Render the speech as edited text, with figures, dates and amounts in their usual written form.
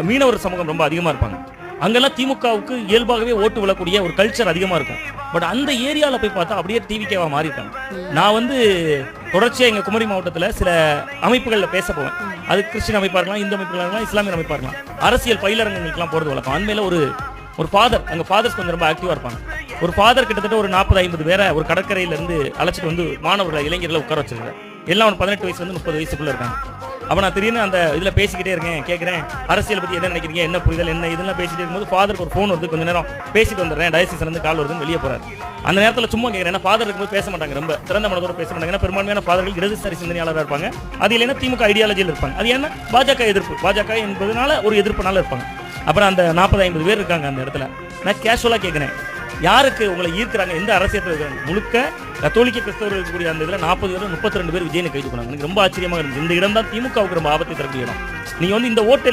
மீனவர் சமூகம் ரொம்ப அதிகமா இருப்பாங்க. அங்கெல்லாம் திமுகவுக்கு இயல்பாகவே ஓட்டு விழக்கூடிய ஒரு கல்ச்சர் அதிகமா இருக்கும். பட் அந்த ஏரியால போய் பார்த்தா அப்படியே டிவிகேவா மாறி இருக்காங்க. நான் வந்து தொடர்ச்சியா எங்க குமரி மாவட்டத்தில் சில அமைப்புகளில் பேச போவேன். அது கிறிஸ்டின் அமைப்பா இருக்கலாம், இந்து அமைப்புகளா இருக்கலாம், இஸ்லாமிய அமைப்பா இருக்கலாம். அரசியல் பயிலரங்குகளுக்கெல்லாம் போறது வழக்கம். அண்மையில ஒரு ஃபாதர், அங்க ஃபாதர்ஸ் கொஞ்சம் ரொம்ப ஆக்டிவா இருப்பாங்க. ஒரு ஃபாதர் கிட்டத்தட்ட ஒரு 40-50 பேரை ஒரு கடற்கரையில இருந்து அழைச்சிட்டு வந்து மாணவர்களை, இளைஞர்களை உட்கார வச்சிருக்காரு. எல்லாம் 18 வயசுல இருந்து 30 வயசுக்குள்ள இருக்காங்க. அப்ப நான் திடீர்னு அந்த இதுல பேசிக்கிட்டே இருக்கேன், கேட்கிறேன் அரசியல் பத்தி என்ன நினைக்கிறீங்க, என்ன புரிதல், என்ன இதெல்லாம் பேசிட்டு இருக்கும்போது ஃபாதருக்கு ஒரு ஃபோன் வருது. கொஞ்ச நேரம் பேசிட்டு வந்துடுறேன், டயசிஸ்ல இருந்து கால் வருதுன்னு வெளியே போறாரு. அந்த நேரத்தில் சும்மா கேட்கிறேன், ஏன்னா ஃபாதர் இருக்கும்போது பேச மாட்டாங்க, ரொம்ப திறந்த மனதோட பேச மாட்டாங்க. ஏன்னா பெரும்பான்மையான ஃபாதர்கள் இடதுசாரி சிந்தனையாளராக இருப்பாங்க. அது இல்லைன்னா திமுக ஐடியாலஜியில் இருப்பாங்க. அது என்ன பாஜக எதிர்ப்பு, பாஜக என்பதனால ஒரு எதிர்ப்புனால இருப்பாங்க. அப்புறம் அந்த 40-50 பேர் இருக்காங்க அந்த இடத்துல. நான் கேஷுவலா கேட்கிறேன், யாருக்கு உங்களை ஈர்க்கிறாங்க, எந்த அரசியல் முழுக்க கத்தோலிக்க கிறிஸ்தவர்கள் இருக்கக்கூடிய அந்த இதில் 40 பேர் 32 பேர் விஜயனை கைது பண்ணாங்க. எனக்கு ரொம்ப ஆச்சரியமாக இருந்துச்சு. இந்த இடம் தான் திமுகவுக்கு ரொம்ப ஆபத்தை தரக்கூடிய இடம். நீங்க வந்து இந்த ஓட்டு